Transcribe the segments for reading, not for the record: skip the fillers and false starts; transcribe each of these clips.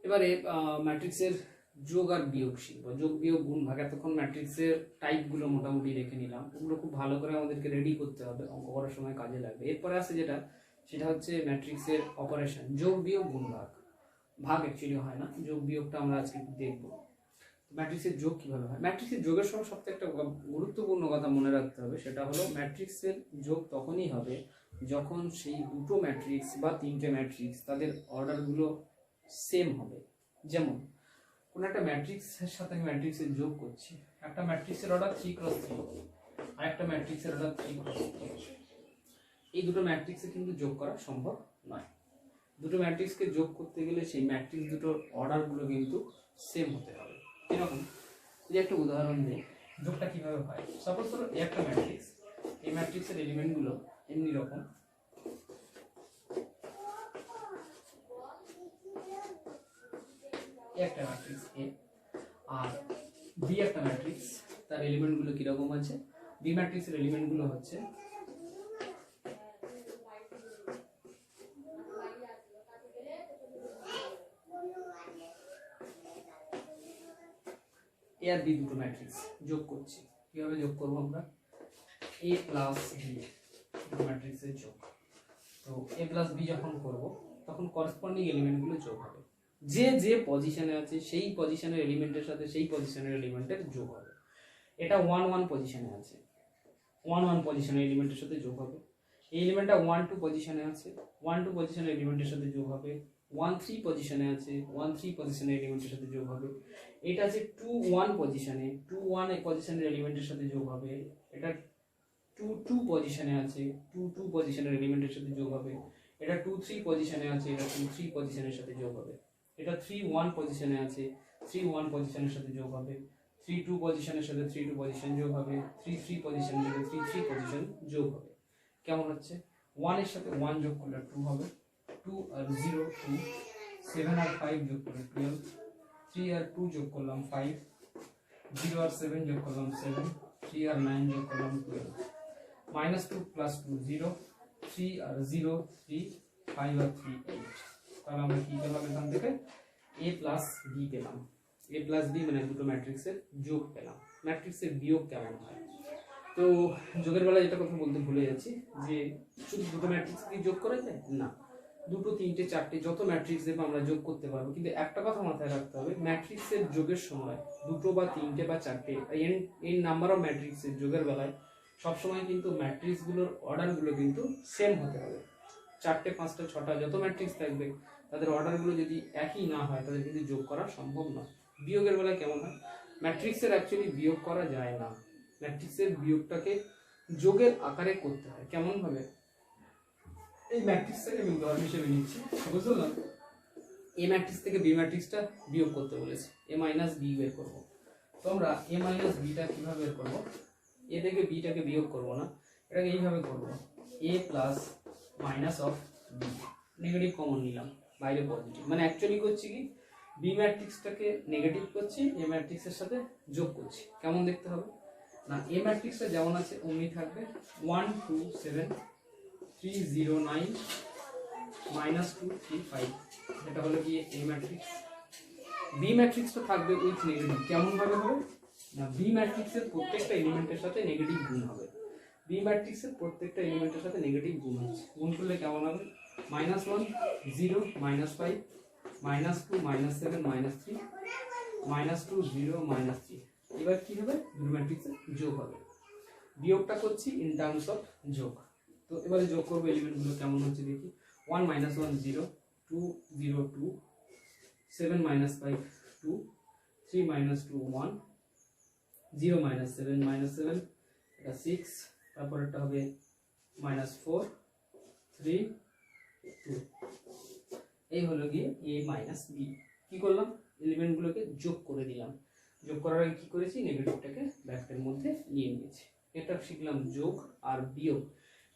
এবারে ম্যাট্রিক্সের যোগ আর বিয়োগ শিখব। যোগ বিয়োগ গুণ ভাগ। এতক্ষণ ম্যাট্রিক্সের টাইপগুলো মোটামুটি রেখে নিলাম, ওগুলো খুব ভালো করে আমাদেরকে রেডি করতে হবে, অঙ্ক করার সময় কাজে লাগবে। এরপরে আছে যেটা, সেটা হচ্ছে ম্যাট্রিক্সের অপারেশন, যোগ বিয়োগ গুণ ভাগ। ভাগ অ্যাকচুয়ালি হয় না, যোগ বিয়োগটা আমরা আজকে দেখব। ম্যাট্রিক্সের যোগ কিভাবে হয়। ম্যাট্রিক্সের যোগের সময় সবথেকে একটা গুরুত্বপূর্ণ কথা মনে রাখতে হবে, সেটা হলো ম্যাট্রিক্সের যোগ তখনই হবে যখন সেই দুটো ম্যাট্রিক্স বা তিনটে ম্যাট্রিক্স তাদের অর্ডারগুলো সেম হবে। যেমন কোনো একটা ম্যাট্রিক্সের সাথে আমি ম্যাট্রিক্সের যোগ করছি, একটা ম্যাট্রিক্সের অর্ডার 3x3 আর একটা ম্যাট্রিক্সের অর্ডার 3x3। এই দুটো ম্যাট্রিক্সে কিন্তু যোগ করা সম্ভব নয়। দুটো ম্যাট্রিক্সকে যোগ করতে গেলে সেই ম্যাট্রিক্স দুটোর অর্ডারগুলো কিন্তু সেম হতে হবে। এরকম যদি একটা উদাহরণ দিই, যোগটা কিভাবে হয়। সাপোজ ধরো একটা ম্যাট্রিক্স, এই ম্যাট্রিক্সের এলিমেন্টগুলো এমনি রকম, একটা ম্যাট্রিক্স এ, আর বি একটা ম্যাট্রিক্স, তার এলিমেন্টগুলো কিরকম আছে। বি ম্যাট্রিক্সের এলিমেন্টগুলো হচ্ছে এ আর বি, দুটো ম্যাট্রিক্স যোগ করছি। কিভাবে যোগ করবো আমরা, এ প্লাস বি, দুটো ম্যাট্রিক্সের যোগ। তো এ প্লাস বি যখন করব তখন করসপন্ডিং এলিমেন্টগুলো যোগ হবে, যে যে পজিশনে আছে সেই পজিশনের এলিমেন্টের সাথে সেই পজিশনের এলিমেন্টের যোগ হবে। এটা 1 1 পজিশনে আছে, 1 1 পজিশনের এলিমেন্টের সাথে যোগ হবে। এই এলিমেন্টটা 1 2 পজিশনে আছে, 1 2 পজিশনের এলিমেন্টের সাথে যোগ হবে। 1 3 পজিশনে আছে, 1 3 পজিশনের এলিমেন্টের সাথে যোগ হবে। এটা আছে 2 1 পজিশনে, 2 1 পজিশনের এলিমেন্টের সাথে যোগ হবে। এটা 2 2 পজিশনে আছে, 2 2 পজিশনের এলিমেন্টের সাথে যোগ হবে। এটা 2 3 পজিশনে আছে, এটা 2 3 পজিশনের সাথে যোগ হবে। এটা 3 1 পজিশনে আছে, 3 1 পজিশনের সাথে যোগ হবে। 3 2 পজিশনের সাথে 3 2 পজিশন যোগ হবে। 3 3 পজিশনের সাথে 3 3 পজিশন যোগ হবে। কেমন হচ্ছে, 1 এর সাথে 1 যোগ করলে 2 হবে, 2 আর 0 2, 7 আর 5 যোগ করলে 12, 3 আর 2 যোগ করলাম 5, 0 আর 7 যোগ করলাম 7, 3 আর 9 যোগ করলাম 12, -2 + 2 0, 3 আর 0 3, 5 আর 3 8। তাহলে আমরা কি পেলাম এখান থেকে, a প্লাস বি পেলাম। a প্লাস বি মানে দুটো ম্যাট্রিক্সের যোগ পেলাম। ম্যাট্রিক্সের বিয়োগ কেমন হয়। তো যোগের বেলায় যেটা কথা বলতে ভুলে যাচ্ছি, যে শুধু দুটো ম্যাট্রিক্স কি যোগ করা যায় না, দুটো তিনটে চারটে যত ম্যাট্রিক্স দেবো আমরা যোগ করতে পারবো। কিন্তু একটা কথা মাথায় রাখতে হবে, ম্যাট্রিক্সের যোগের সময় দুটো বা তিনটে বা চারটে এই নাম্বার অফ ম্যাট্রিক্সের যোগের বেলায় সবসময় কিন্তু ম্যাট্রিক্সগুলোর অর্ডারগুলো কিন্তু সেম হতে হবে। চারটে পাঁচটা ছটা যত ম্যাট্রিক্স থাকবে তাদের অর্ডারগুলো যদি একই না হয় তাদের কিন্তু যোগ করা সম্ভব নয়। বিয়োগের বেলায় কেমন হয়, ম্যাট্রিক্সের অ্যাকচুয়ালি বিয়োগ করা যায় না, ম্যাট্রিক্সের বিয়োগটাকে যোগের আকারে করতে হয়। কেমন ভাবে, এই ম্যাট্রিক্সটাকে আমি উদাহরণ হিসেবে নিচ্ছি, বুঝলাম এ ম্যাট্রিক্স থেকে বি ম্যাট্রিক্সটা বিয়োগ করতে বলেছে, এ মাইনাস বি বের করবো। তো আমরা এ মাইনাস বিটা কিভাবে বের করবো, এ থেকে বিটাকে বিয়োগ করবো না, এটাকে এইভাবে করবো, A plus minus of B, negative common নিলাম, বাইরে পজিটিভ, মানে অ্যাকচুয়ালি করছি কি, বি ম্যাট্রিক্সটাকে নেগেটিভ করছি, এ ম্যাট্রিক্সের সাথে যোগ করছি। কেমন দেখতে হবে না, এ ম্যাট্রিক্সটা যেমন আছে অমনি থাকবে, 1 2 7 3 0 9 -2 3 5, এটা হলো কি এ ম্যাট্রিক্স। বি ম্যাট্রিক্সটা থাকবে উইথ নেগেটিভ। কেমন ভাবে হবে না, বি ম্যাট্রিক্সের প্রত্যেকটা এলিমেন্টের সাথে নেগেটিভ গুণ হবে। বি ম্যাট্রিক্সের প্রত্যেকটা এলিমেন্টের সাথে নেগেটিভ গুণ হচ্ছে, গুণ করলে কেমন হবে, -1 0 -5 -2 -7 -3 -2 0 -3। এবার কি হবে, দুটো ম্যাট্রিক্সের যোগ হবে। বিয়োগটা করছি ইন টার্মস অফ যোগ। তো এবারে যোগ করবো এলিমেন্টগুলো কেমন হচ্ছে দেখি, 1 -1 0, 2 0 2, 7 -5 2, 3 -2 1, 0 -7 7, এটা 6, তারপর এটা হবে -4 3 2। এই হলো গিয়ে a মাইনাস বি। কি করলাম, এলিমেন্টগুলোকে যোগ করে দিলাম। যোগ করার আগে কি করেছি, নেগেটিভটাকে ব্র্যাকেটের মধ্যে নিয়ে নিয়েছি। এটা শিখলাম যোগ আর বিয়োগ।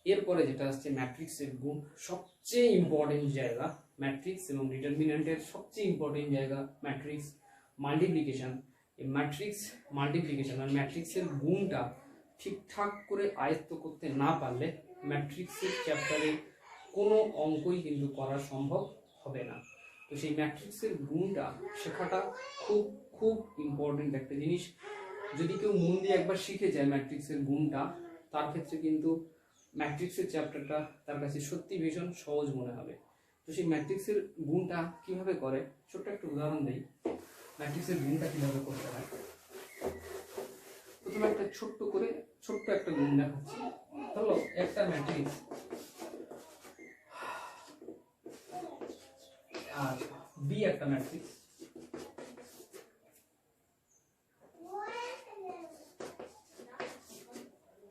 এরপরে যেটা আসছে ম্যাট্রিক্সের গুণ, সবচেয়ে ইম্পর্টেন্ট জায়গা ম্যাট্রিক্স এবং ডিটারমিন্যান্টের সবচেয়ে ইম্পর্টেন্ট জায়গা ম্যাট্রিক্স মাল্টিপ্লিকেশন। এই ম্যাট্রিক্স মাল্টিপ্লিকেশন আর ম্যাট্রিক্সের গুণটা ঠিকঠাক করে আয়ত্ত করতে না পারলে ম্যাট্রিক্সের চ্যাপ্টারে কোনো অঙ্কই কিন্তু করা সম্ভব হবে না। তো তো সেই ম্যাট্রিক্সের গুণটা শেখাটা খুব খুব ইম্পর্টেন্ট একটা জিনিস। যদি কেউ মন দিয়ে একবার শিখে যায় ম্যাট্রিক্সের গুণটা, তার ক্ষেত্রে কিন্তু ম্যাট্রিক্সের চ্যাপ্টারটা তার কাছে সত্যি ভীষণ সহজ মনে হবে। তো সেই ম্যাট্রিক্সের গুণটা কিভাবে করে ছোট্ট একটা উদাহরণ দেই। ম্যাট্রিক্সের গুণটা কিভাবে করতে হয়, প্রথমে একটা ছোট্ট একটা গুণ দেখাচ্ছি। ধরো একটা ম্যাট্রিক্স আর বি একটা ম্যাট্রিক্স,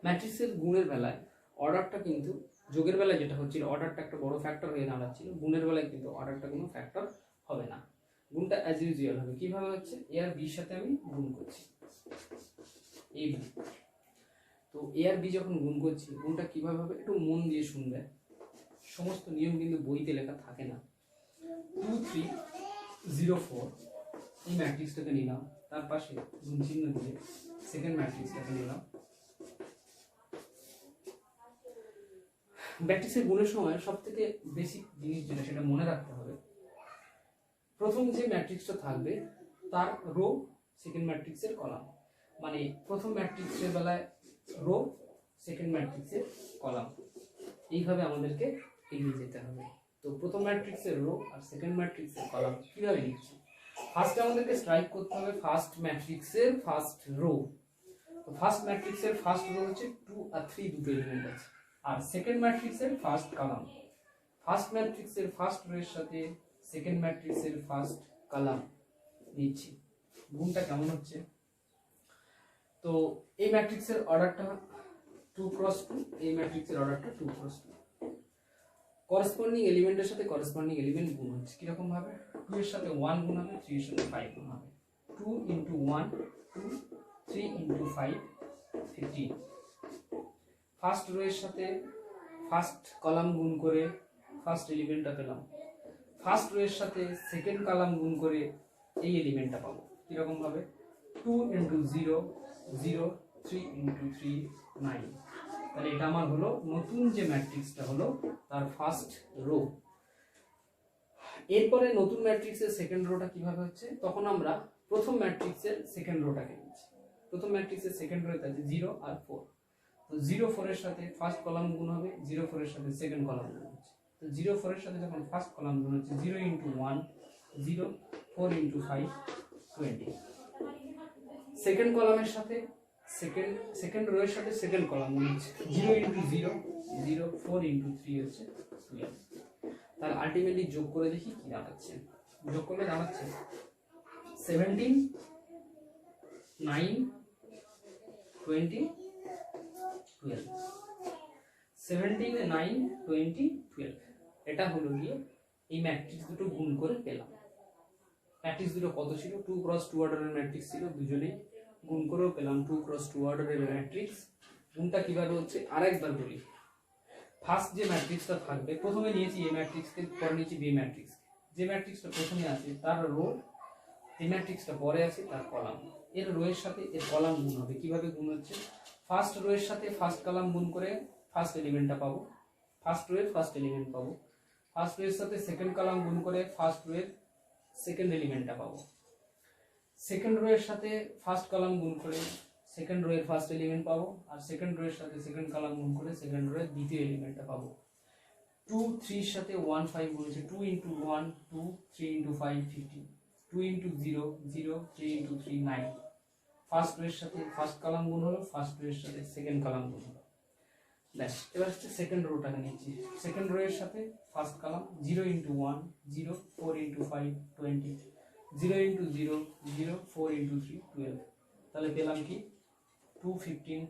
ম্যাট্রিক্সের গুণের বেলায় অর্ডারটা কিন্তু যোগের বেলায় যেটা হচ্ছিল অর্ডারটা একটা বড় ফ্যাক্টর হয়ে দাঁড়াচ্ছিল, গুণের বেলায় কিন্তু অর্ডারটা কোনো ফ্যাক্টর হবে না, গুণটা অ্যাজ ইউজুয়াল হবে। কিভাবে হচ্ছে, এ আর বির সাথে আমি গুণ করছি এই বি, তো এ আর বি যখন গুণ করছি গুণটা কিভাবে হবে একটু মন দিয়ে শুনবে, সমস্ত নিয়ম কিন্তু বইতে লেখা থাকে না। 2 3 0 4 এই ম্যাট্রিক্সটাকে নিলাম, তার পাশে গুণ চিহ্ন দিয়ে সেকেন্ড ম্যাট্রিক্সটাকে নিলাম। ম্যাট্রিক্সের গুণের সময় সব থেকে বেসিক জিনিস যেটা সেটা মনে রাখতে হবে, প্রথম যে ম্যাট্রিক্সটা থাকবে তার রো সেকেন্ড ম্যাট্রিক্সের কলাম, মানে প্রথম ম্যাট্রিক্সের বেলায় রো সেকেন্ড ম্যাট্রিক্সের কলাম, এইভাবে আমাদেরকে এগিয়ে যেতে হবে। তো প্রথম ম্যাট্রিক্সের রো আর সেকেন্ড ম্যাট্রিক্সের কলাম কিভাবে লিখছি, ফার্স্টে আমাদেরকে স্ট্রাইক করতে হবে ফার্স্ট ম্যাট্রিক্সের ফার্স্ট রো। তো ফার্স্ট ম্যাট্রিক্সের ফার্স্ট রো হচ্ছে 2 আর 3 দুটো এলিমেন্ট আছে, আর সেকেন্ড ম্যাট্রিক্সের ফার্স্ট কলাম, ফার্স্ট ম্যাট্রিক্সের ফার্স্ট রো এর সাথে সেকেন্ড ম্যাট্রিক্সের ফার্স্ট কলাম নিচ্ছি। গুণটা কেমন হচ্ছে, তো এই ম্যাট্রিক্সের অর্ডারটা 2 × 2, এই ম্যাট্রিক্সের অর্ডারটা 2 × 2, করসপন্ডিং এলিমেন্টের সাথে করসপন্ডিং এলিমেন্ট গুণ হচ্ছে কিরকম ভাবে, 2 এর সাথে 1 গুণ হবে, 3 এর সাথে 5 গুণ হবে, 2 × 1 2, 3 × 5 15। ফার্স্ট রো এর সাথে ফার্স্ট কলাম গুণ করে ফার্স্ট এলিমেন্টটা পেলাম, ফার্স্ট রো এর সাথে সেকেন্ড কলাম গুণ করে এই এলিমেন্টটা পাবো কিরকম ভাবে, 2 × 0 0, 3 × 3 9। তাহলে এটা আমার হলো নতুন যে ম্যাট্রিক্সটা হলো তার ফার্স্ট রো। এরপরে নতুন ম্যাট্রিক্সের সেকেন্ড রোটা কিভাবে হচ্ছে, তখন আমরা প্রথম ম্যাট্রিক্সের সেকেন্ড রোটাকে নিচ্ছি। প্রথম ম্যাট্রিক্সের সেকেন্ড রোতে আছে 0 আর 4, তো 0 4 এর সাথে ফার্স্ট কলাম গুণ হবে, 0 4 এর সাথে সেকেন্ড কলাম গুণ হচ্ছে, তো 0 4 এর সাথে যখন ফার্স্ট কলাম গুণ হচ্ছে 0 × 1 0, 4 × 5 20। সেকেন্ড কলামের সাথে সেকেন্ড রো এর সাথে সেকেন্ড কলাম গুণ হচ্ছে 0 × 0 0, 4 × 3 হচ্ছে 12। তাহলে আলটিমেটলি যোগ করে দেখি কি দাঁড়াচ্ছে, যোগ করলে দাঁড়াচ্ছে 17 9 20 12, 17 9 20 12। এটা হলো গিয়ে এই ম্যাট্রিক্স দুটো গুণ করে পেলাম। ম্যাট্রিক্স দুটো কত ছিল, 2 × 2 অর্ডারের ম্যাট্রিক্স ছিল, দুজনেই গুণ করেও পেলাম 2 × 2 অর্ডারের ম্যাট্রিক্স। গুণটা কিভাবে হচ্ছে আরেকবার বলি, ফার্স্ট যে ম্যাট্রিক্সটা থাকবে, প্রথমে নিয়েছি এ ম্যাট্রিক্সকে, পরে নিয়েছি বি ম্যাট্রিক্স, যে ম্যাট্রিক্সটা প্রথমে আছে তার রো, এই ম্যাট্রিক্সটা পরে আছে তার কলাম, এর রো এর সাথে এর কলাম গুণ হবে। কিভাবে গুণ হচ্ছে, ফার্স্ট রো এর সাথে ফার্স্ট কলাম গুণ করে ফার্স্ট এলিমেন্টটা পাবো, ফার্স্ট রো এর ফার্স্ট এলিমেন্ট পাবো, ফার্স্ট রো এর সাথে সেকেন্ড কলাম গুণ করে ফার্স্ট রো এর সেকেন্ড এলিমেন্টটা পাবো, সেকেন্ড রো এর সাথে ফার্স্ট কলাম গুণ করে সেকেন্ড রো এর ফার্স্ট এলিমেন্ট পাবো, আর সেকেন্ড রো এর সাথে সেকেন্ড কলাম গুণ করে সেকেন্ড রো এর দ্বিতীয় এলিমেন্টটা পাবো। 2 3 এর সাথে 1 5 গুণ হচ্ছে 2 × 1 2, 3 × 5 15, 2 × 0 0, 3 × 3 9। ফার্স্ট রো এর সাথে ফার্স্ট কলাম গুণ হলো, ফার্স্ট রো এর সাথে সেকেন্ড কলাম গুণ হলো। ব্যাস, এবার হচ্ছে সেকেন্ড রোটাকে নিচ্ছি, সেকেন্ড রো এর সাথে ফার্স্ট কলাম 0 × 1 0, 4 × 5 20, 0 × 0 0, 4 × 3 12। তাহলে পেলাম কি 2 15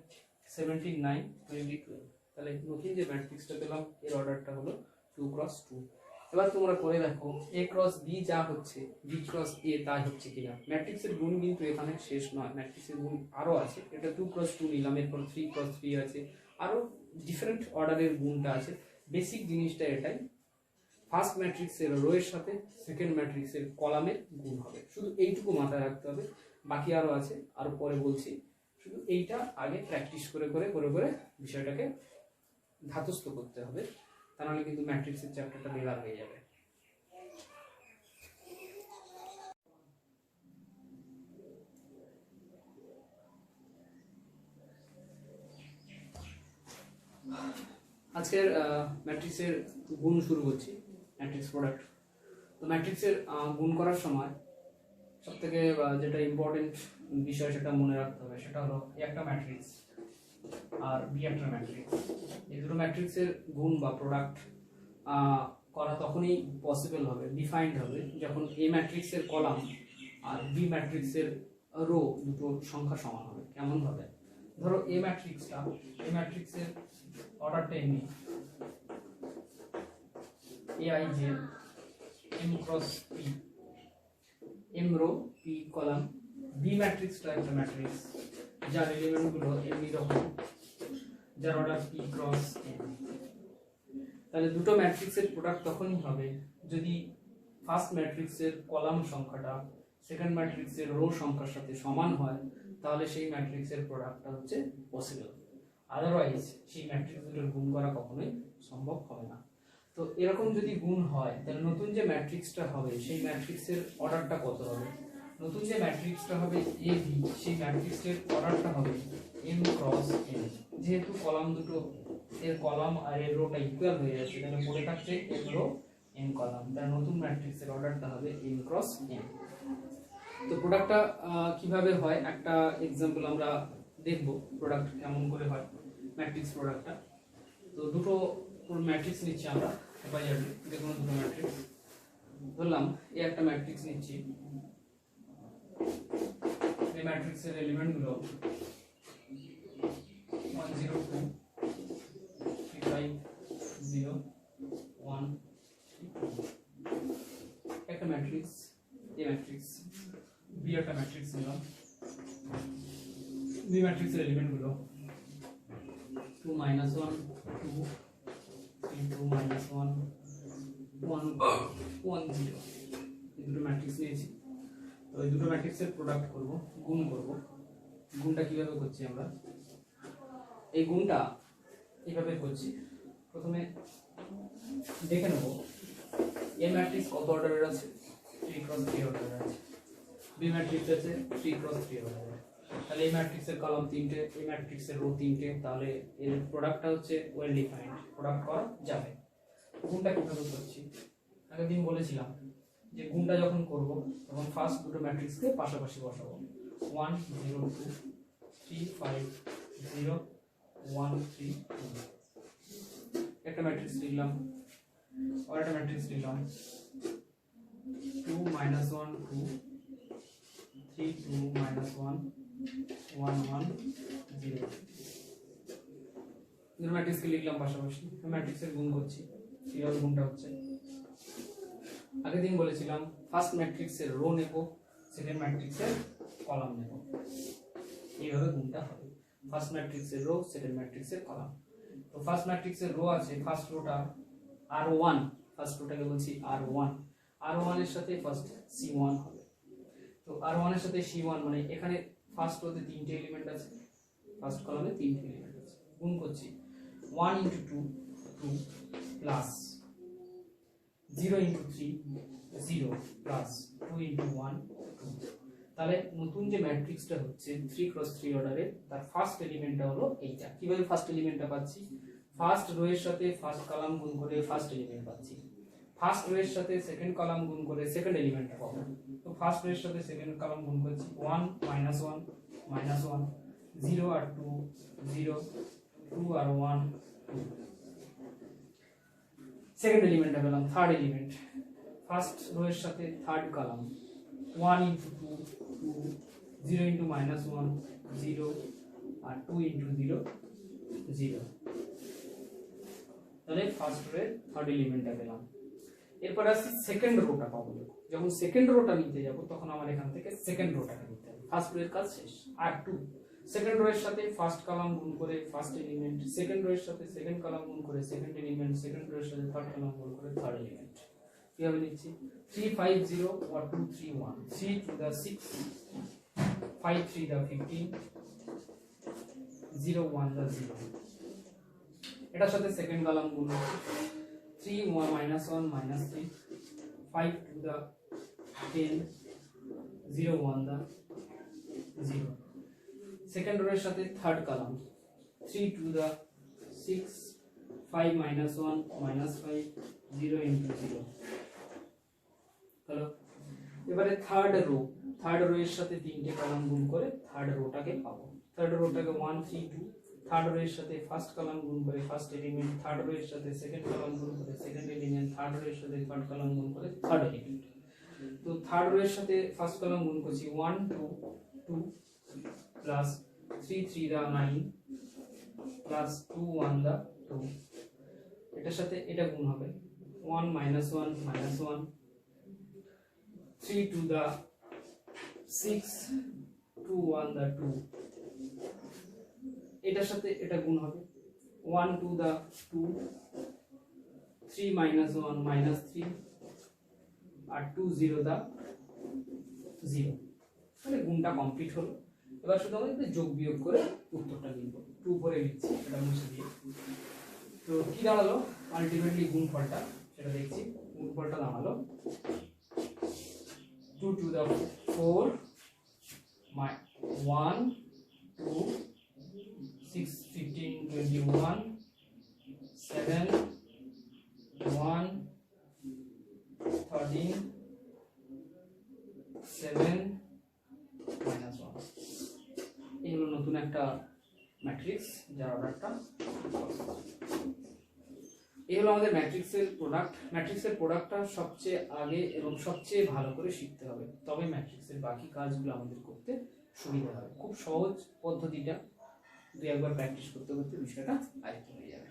17 9 20 12। তাহলে নতুন যে ম্যাট্রিক্সটা পেলাম এর অর্ডারটা হলো 2 × 2। এবার তোমরা করে দেখো a × b যা হচ্ছে b × a তাই হচ্ছে কিনা। ম্যাট্রিক্সের গুণ কিন্তু এখানে শেষ নয়, ম্যাট্রিক্সের গুণ আরো আছে, এটা 2 × 2 নিলাম, এরপর 3 × 3 আছে, আরো ডিফারেন্ট অর্ডারের গুণটা আছে। বেসিক জিনিসটা এটাই, ফার্স্ট ম্যাট্রিক্সের রো এর সাথে সেকেন্ড ম্যাট্রিক্সের কলামের গুণ হবে, শুধু এইটুকু মাথায় রাখতে হবে, বাকি আরো আছে আরো পরে বলছি। শুধু এইটা আগে প্র্যাকটিস করে করে করে করে বিষয়টাকে ধাতস্থ করতে হবে, তা নাহলে কিন্তু ম্যাট্রিক্সের চ্যাপ্টারটা বেকার হয়ে যাবে। আজকের ম্যাট্রিক্সের গুণ শুরু করছি, ম্যাট্রিক্স প্রোডাক্ট। তো ম্যাট্রিক্সের গুণ করার সময় সব থেকে যেটা ইম্পর্টেন্ট বিষয় সেটা মনে রাখতে হবে, সেটা হলো একটা ম্যাট্রিক্স আর বি একটা ম্যাট্রিক্স। এই দুটো ম্যাট্রিক্সের গুণ বা প্রোডাক্ট করা তখনই পসিবল হবে, ডিফাইন্ড হবে, যখন এ ম্যাট্রিক্সের কলাম আর বি ম্যাট্রিক্সের রো দুটো সংখ্যা সমান হবে। কেমন ভাবে? ধরো এ ম্যাট্রিক্সের অর্ডারটা এমনি aij m cross p, m row p column. B ম্যাট্রিক্সটা একটা ম্যাট্রিক্স যার এলিমেন্টগুলো এমনি রকম, যার অর্ডার p ক্রস n। তাহলে দুটো ম্যাট্রিক্সের প্রোডাক্ট তখনই হবে যদি ফার্স্ট ম্যাট্রিক্সের কলাম সংখ্যাটা সেকেন্ড ম্যাট্রিক্সের রো সংখ্যার সাথে সমান হয়, তাহলে সেই ম্যাট্রিক্সের প্রোডাক্টটা হচ্ছে পসিবল। আদারওয়াইজ সেই ম্যাট্রিক্স দুটোর গুণ করা কখনোই সম্ভব হবে না। তো এরকম যদি গুণ হয় তাহলে নতুন যে ম্যাট্রিক্সটা হবে সেই ম্যাট্রিক্সের অর্ডারটা কত হবে? নতুন যে ম্যাট্রিক্সটা হবে এ বি, সেই ম্যাট্রিক্সের অর্ডারটা হবে m ক্রস n। যেহেতু কলাম দুটো এর কলাম আর এর রোটা ইকুয়াল হয়ে যাচ্ছে, তাহলে পড়ে থাকছে m রো n কলাম, তার নতুন ম্যাট্রিক্সের অর্ডারটা হবে m ক্রস n। তো প্রোডাক্টটা কিভাবে হয় একটা এক্সাম্পল আমরা দেখব, প্রোডাক্ট কেমন করে হয় ম্যাট্রিক্স প্রোডাক্টটা। তো দুটো ম্যাট্রিক্স নিচ্ছি আমরা, দেখুন দুটো ম্যাট্রিক্স ধরলাম, এই একটা ম্যাট্রিক্স নিচ্ছি, এই ম্যাট্রিক্সের এলিমেন্টগুলো 1 0 2 3 5 0 1 একটা ম্যাট্রিক্স, এই ম্যাট্রিক্স বি একটা ম্যাট্রিক্স নিলাম, বি ম্যাট্রিক্সের এলিমেন্টগুলো 2 -1 2 3 2 -1 1 1 0, এই দুটো ম্যাট্রিক্স নিয়েছি। তো এই দুটো ম্যাট্রিক্সের প্রোডাক্ট করব, গুণ করব। গুণটা কিভাবে করছি আমরা? এই গুণটা এইভাবে করছি, প্রথমে দেখে নেব এ ম্যাট্রিক্স কত অর্ডারের আছে, 3 ক্রস 3 অর্ডারের আছে। বি ম্যাট্রিক্স আছে 3 ক্রস 3 অর্ডারের। তাহলে এই ম্যাট্রিক্সের কলাম 3টে, এই ম্যাট্রিক্সের রো 3টে, তাহলে এর প্রোডাক্টটা হচ্ছে ওয়েল ডিফাইন্ড, প্রোডাক্ট করা যাবে। গুণটা কিভাবে করছি? আগের দিন বলেছিলাম যে গুণটা যখন করব তখন ফার্স্ট দুটো ম্যাট্রিক্সকে পাশাপাশি বসাবো, 1 0 2 3 5 0 1 3 2। একটা ম্যাট্রিক্স লিখলাম, আর একটা ম্যাট্রিক্স লিখলাম 2 -1 2 3 2 -1 1 1 0। দুটো ম্যাট্রিক্সকে লিখলাম পাশাপাশি, ম্যাট্রিক্সের গুণ করছি। কিভাবে গুণটা হচ্ছে? আগের দিন বলেছিলাম ফার্স্ট ম্যাট্রিক্সের রো নেব, সেকেন্ড ম্যাট্রিক্সের কলাম নেব, এইভাবে গুণটা হবে। ফার্স্ট ম্যাট্রিক্সের রো, সেকেন্ড ম্যাট্রিক্সের কলাম। তো ফার্স্ট ম্যাট্রিক্সের রো আছে, ফার্স্ট রোটা r1, ফার্স্ট রোটাকে বলছি r1, r1 এর সাথে ফার্স্ট c1 হবে। তো r1 এর সাথে c1 মানে এখানে ফার্স্ট রোতে 3টে এলিমেন্ট আছে, ফার্স্ট কলামে 3টে এলিমেন্ট আছে। গুণ করছি 1 * 2 2 প্লাস 0 * 3 0 প্লাস 2 * 1 2। তাহলে নতুন যে ম্যাট্রিক্সটা হচ্ছে 3 ক্রস 3 অর্ডারে, তার ফার্স্ট এলিমেন্টটা হলো এইটা। কিভাবে ফার্স্ট এলিমেন্টটা পাচ্ছি? ফার্স্ট রো এর সাথে ফার্স্ট কলাম গুণ করে ফার্স্ট এলিমেন্ট পাচ্ছি, ফার্স্ট রো এর সাথে সেকেন্ড কলাম গুণ করে সেকেন্ড এলিমেন্টটা পাবো। তো ফার্স্ট রো এর সাথে সেকেন্ড কলাম গুণ করছি 1 -1 -1 0 আর 2 0 2 আর 1 2। সেকেন্ড এলিমেন্টটা পেলাম, থার্ড এলিমেন্ট, ফার্স্ট রো এর সাথে থার্ড কলাম 1 * 2 2 0 * -1 0 আর 2 * 0 0। তাহলে ফার্স্ট রো এর থার্ড এলিমেন্টটা পেলাম। এরপর আসি সেকেন্ড রোটা পাবো। যখন সেকেন্ড রোটা নিতে যাব তখন আমার এখান থেকে সেকেন্ড রোটাকে নিতে হবে। ফার্স্ট রো এর কাজ শেষ। আর 2 সেকেন্ড রো এর সাথে ফার্স্ট কলাম গুণ করে ফার্স্ট এলিমেন্ট, সেকেন্ড রো এর সাথে সেকেন্ড কলাম গুণ করে সেকেন্ড এলিমেন্ট, সেকেন্ড রো এর সাথে থার্ড কলাম গুণ করে থার্ড এলিমেন্ট। কিভাবে লিখছি? 3 5 0 or 2 3 1 3 to the 6 5 3 the 15 0 1 the 0। এটার সাথে সেকেন্ড কলাম গুণ 3 1 -1 -3 5 to the 10 0 1 the 0। Second rho এর সাথে third column 3 to the 6 5 minus 1 minus 5 0 into 0 হলো। এবারে থার্ড রো এর সাথে তিনটে কলাম গুণ করে থার্ড রোটাকে পাবো। থার্ড রোটাকে 1 3 2, থার্ড রো এর সাথে ফার্স্ট কলাম গুণ করে ফার্স্ট এলিমেন্ট, থার্ড রো এর সাথে সেকেন্ড কলাম গুণ করে সেকেন্ড এলিমেন্ট, থার্ড রো এর সাথে থার্ড কলাম গুণ করে থার্ড এলিমেন্ট। তো থার্ড রো এর সাথে ফার্স্ট কলাম গুণ করছি 1 2 2 প্লাস 3 3 দা 9 প্লাস 2 1 দা 2, এটার সাথে এটা গুণ হবে 1 minus 1 minus 1, 3 2 দা 6 2 1 দা 2, এটার সাথে এটা গুণ হবে 1 2 দা 2, 3 minus 1 minus 3 আর 2 0 দা 0। তাহলে গুণটা কমপ্লিট হলো। এবার শুধু আমাদের যোগ বিয়োগ করে উত্তরটা লিখব। 2 পরে লিখছি, এটা মুছে দিয়ে। তো কি দাঁড়ালো আলটিমেটলি গুণফলটা সেটা দেখছি। গুণফলটা দাঁড়ালো 2 to the 4 1 2 6 15 21 7 1 13 7 minus 1। এই হলো নতুন একটা ম্যাট্রিক্স যার অর্ডারটা। এই হলো আমাদের ম্যাট্রিক্সের প্রোডাক্ট। ম্যাট্রিক্সের প্রোডাক্টটা সবচেয়ে আগে এবং সবচেয়ে ভালো করে শিখতে হবে, তবে ম্যাট্রিক্সের বাকি কাজগুলো আমাদের করতে সুবিধা হবে। খুব সহজ পদ্ধতিটা, দুই একবার প্র্যাকটিস করতে করতে বিষয়টা আয়ত্ত হয়ে যাবে।